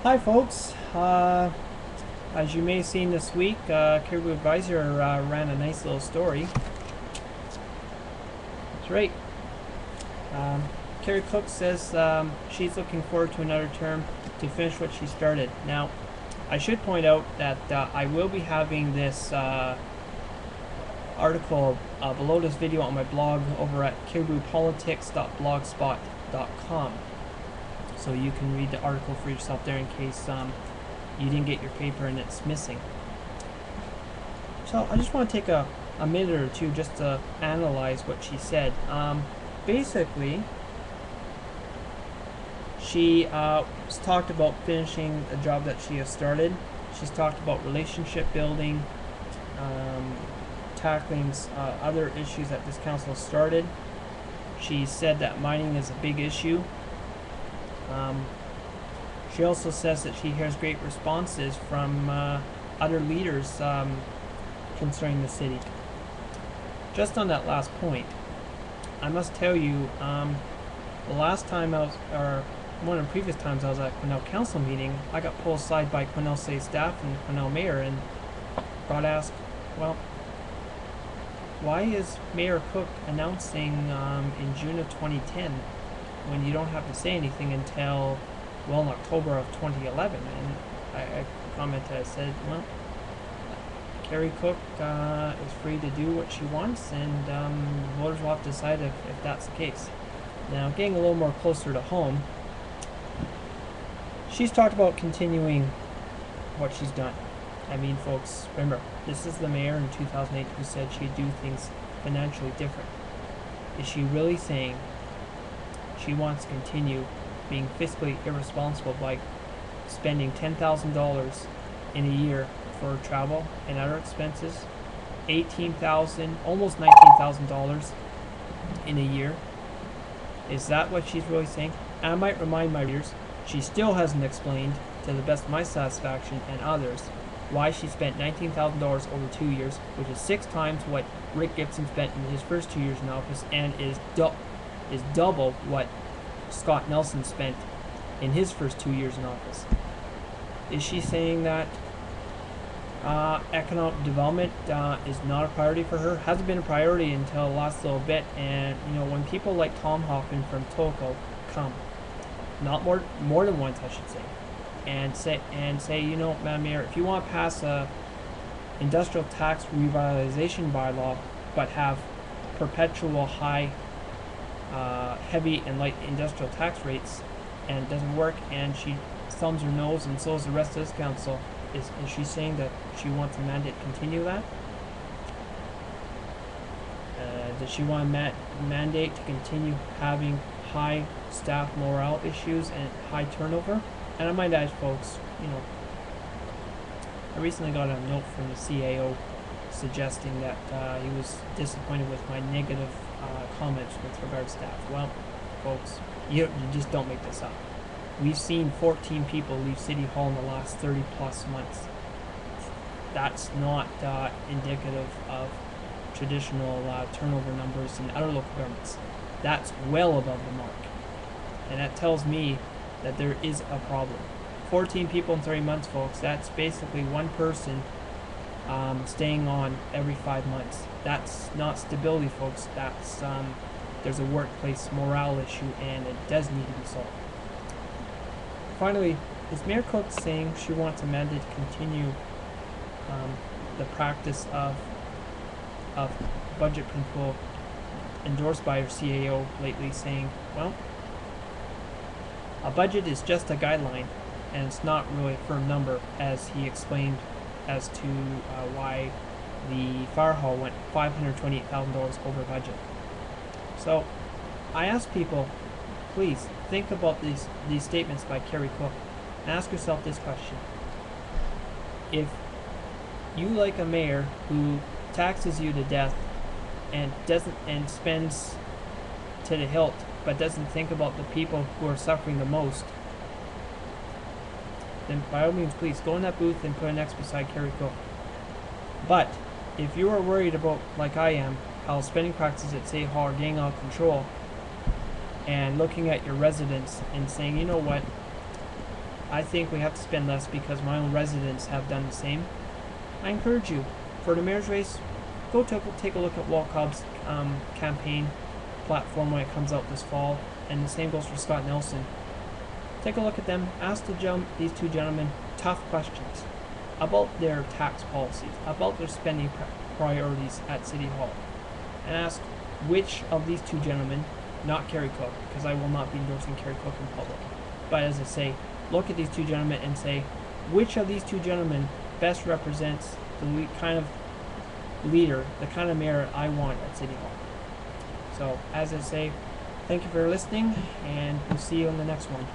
Hi folks, as you may have seen this week, Caribou Advisor ran a nice little story. That's right. Carrie Cook says she's looking forward to another term to finish what she started. Now, I should point out that I will be having this article below this video on my blog over at cariboupolitics.blogspot.com. So you can read the article for yourself there in case you didn't get your paper and it's missing. So I just want to take a minute or two just to analyze what she said. Basically, she talked about finishing a job that she has started. She's talked about relationship building, tackling other issues that this council started. She said that mining is a big issue. She also says that she hears great responses from other leaders concerning the city. Just on that last point, I must tell you, the last time I was, or one of the previous times I was at Quesnel Council meeting, I got pulled aside by Quesnel City staff and Quesnel Mayor and got asked, well, why is Mayor Cook announcing in June of 2010 when you don't have to say anything until, well, in October of 2011? And I commented, I said, well, Carrie Cook is free to do what she wants, and voters will have to decide if that's the case. Now, getting a little more closer to home, she's talked about continuing what she's done. I mean, folks, remember, this is the mayor in 2008 who said she'd do things financially different. Is she really saying she wants to continue being fiscally irresponsible by spending $10,000 in a year for travel and other expenses, $18,000, almost $19,000 in a year? Is that what she's really saying? And I might remind my readers, she still hasn't explained, to the best of my satisfaction and others, why she spent $19,000 over 2 years, which is 6 times what Rick Gibson spent in his first 2 years in office, and is double what Scott Nelson spent in his first 2 years in office. Is she saying that economic development is not a priority for her? Hasn't been a priority until the last little bit. And you know, when people like Tom Hoffman from Toco come, not more than once, I should say, and say, you know, Madam Mayor, if you want to pass a industrial tax revitalization bylaw, but have perpetual high, heavy and light industrial tax rates, and it doesn't work, and she thumbs her nose, and so is the rest of this council. Is she saying that she wants a mandate to continue that? Does she want a mandate to continue having high staff morale issues and high turnover? And I might add, folks, you know, I recently got a note from the CAO suggesting that he was disappointed with my negative comments with regards to staff. Well, folks, you just don't make this up. We've seen 14 people leave City Hall in the last 30 plus months. That's not indicative of traditional turnover numbers in other local governments. That's well above the mark. And that tells me that there is a problem. 14 people in 30 months, folks, that's basically one person staying on every 5 months. That's not stability, folks. That's there's a workplace morale issue, and it does need to be solved. Finally, is Mayor Cook saying she wants a mandate to continue the practice of budget control endorsed by her CAO lately, saying, well, a budget is just a guideline, and it's not really a firm number, as he explained as to why the fire hall went $528,000 over budget. So I ask people, please think about these statements by Carrie Cook and ask yourself this question. If you like a mayor who taxes you to death and spends to the hilt, but doesn't think about the people who are suffering the most, then by all means, please go in that booth and put an X beside Carrie Cook. But if you are worried about, like I am, how spending practices at City Hall are getting out of control, and looking at your residents and saying, you know what, I think we have to spend less because my own residents have done the same. I encourage you, for the mayor's race, go take a look at Walt Cobb's campaign platform when it comes out this fall, and the same goes for Scott Nelson. Take a look at them. Ask these two gentlemen tough questions about their tax policies, about their spending priorities at City Hall, and ask which of these two gentlemen, not Kerry Cook, because I will not be endorsing Kerry Cook in public, but as I say, look at these two gentlemen and say, which of these two gentlemen best represents the kind of leader, the kind of mayor I want at City Hall. So, as I say, thank you for listening, and we'll see you in the next one.